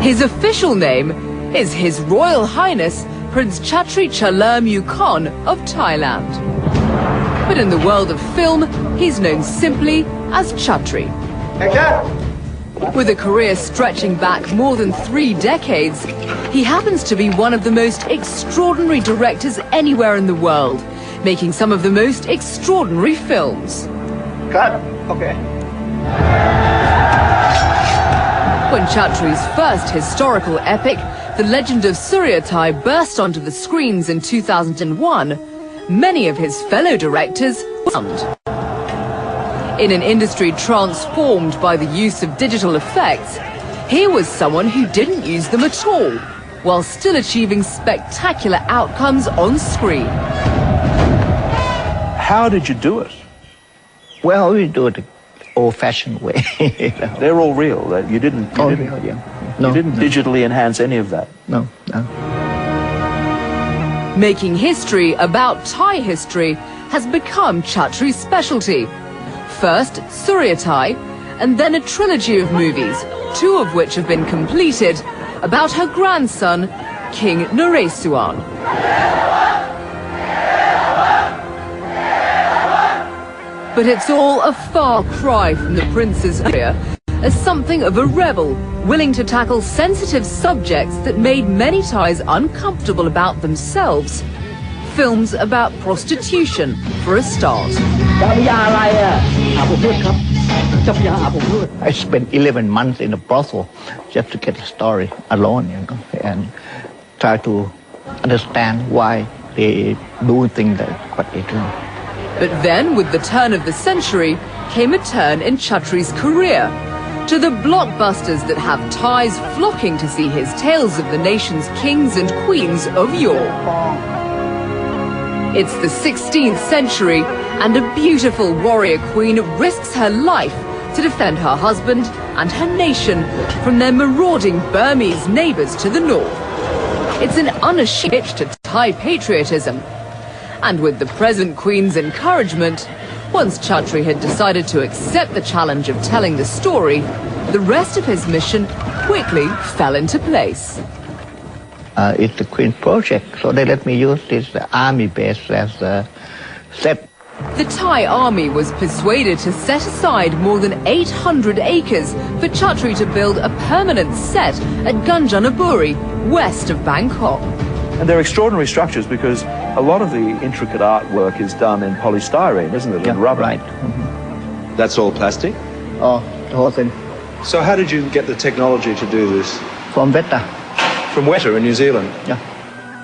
His official name is His Royal Highness Prince Chatrichalerm of Thailand. But in the world of film, he's known simply as Chatri. With a career stretching back more than 3 decades, he happens to be one of the most extraordinary directors anywhere in the world, making some of the most extraordinary films. Cut. Okay. When Chatri's first historical epic, The Legend of Suryatai, burst onto the screens in 2001, many of his fellow directors were stunned. In an industry transformed by the use of digital effects, here was someone who didn't use them at all, while still achieving spectacular outcomes on screen. How did you do it? Well, we do it the old-fashioned way. They're all real. You didn't digitally enhance any of that? No. Making history about Thai history has become Chatri's specialty. First, Suryatai, and then a trilogy of movies, 2 of which have been completed, about her grandson, King Naresuan. But it's all a far cry from the prince's career as something of a rebel, willing to tackle sensitive subjects that made many Thais uncomfortable about themselves. Films about prostitution, for a start. I spent 11 months in a brothel just to get the story alone, and try to understand why they do things that what they do. But then, with the turn of the century, came a turn in Chatri's career, to the blockbusters that have Thais flocking to see his tales of the nation's kings and queens of yore. It's the 16th century, and a beautiful warrior queen risks her life to defend her husband and her nation from their marauding Burmese neighbors to the north. It's an unashamed pitch to Thai patriotism. And with the present queen's encouragement, once Chatri had decided to accept the challenge of telling the story, the rest of his mission quickly fell into place. It's the Queen's project, so they let me use this army base as a set. The Thai army was persuaded to set aside more than 800 acres for Chatri to build a permanent set at Kanchanaburi, west of Bangkok. And they're extraordinary structures because a lot of the intricate artwork is done in polystyrene, isn't it? And rubber. Right. That's all plastic? Oh, the whole thing. So how did you get the technology to do this? From Beta. From Weta in New Zealand? Yeah.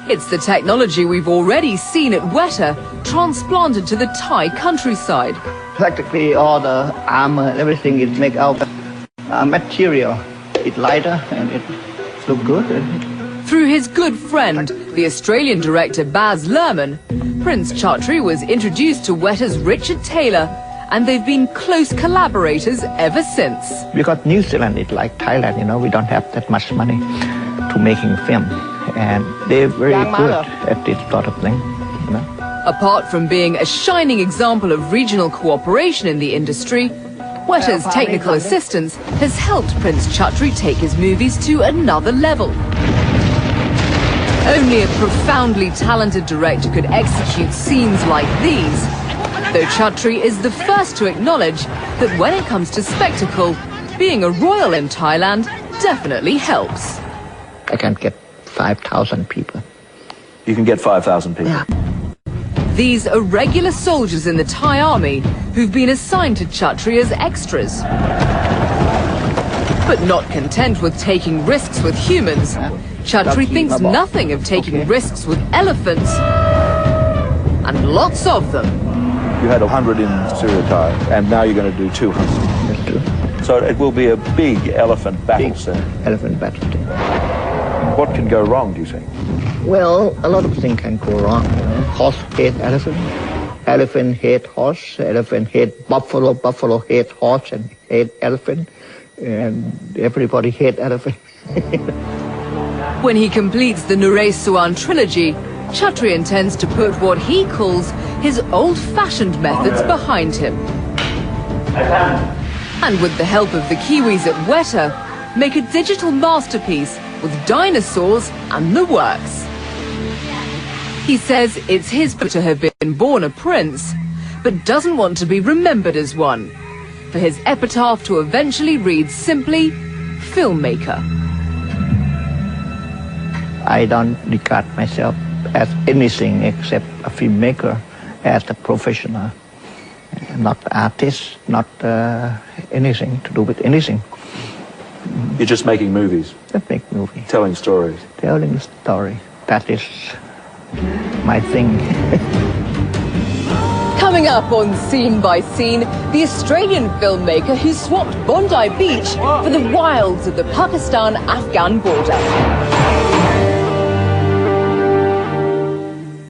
It's the technology we've already seen at Weta transplanted to the Thai countryside. Practically all the armor, everything is made out of material. It's lighter and it looks good. Through his good friend, the Australian director Baz Luhrmann, Prince Chatri was introduced to Weta's Richard Taylor, and they've been close collaborators ever since. Because New Zealand is like Thailand, we don't have that much money to making film, and they're very good at this sort of thing. Apart from being a shining example of regional cooperation in the industry, Weta's technical assistance has helped Prince Chatri take his movies to another level. Only a profoundly talented director could execute scenes like these, though Chatri is the first to acknowledge that when it comes to spectacle, being a royal in Thailand definitely helps. I can get 5,000 people. You can get 5,000 people? Yeah. These are regular soldiers in the Thai army who've been assigned to Chatri as extras. But not content with taking risks with humans, Chatri thinks nothing of taking risks with elephants, and lots of them. You had 100 in Suryatai, and now you're going to do 200. So it will be a big elephant battle scene. Elephant battle scene. What can go wrong, do you think? Well, a lot of things can go wrong. Horse hate elephant, elephant hate horse, elephant hate buffalo, buffalo hate horse and hate elephant, and everybody hate elephant. When he completes the Naresuan trilogy, Chatri intends to put what he calls his old-fashioned methods behind him. And with the help of the Kiwis at Weta, make a digital masterpiece with dinosaurs and the works. He says it's his pleasure to have been born a prince, but doesn't want to be remembered as one, for his epitaph to eventually read simply, filmmaker. I don't regard myself as anything except a filmmaker, as a professional, not artist, not anything to do with anything. You're just making movies? Just make movies. Telling stories? Telling the story. That is my thing. Coming up on Scene by Scene, the Australian filmmaker who swapped Bondi Beach for the wilds of the Pakistan-Afghan border.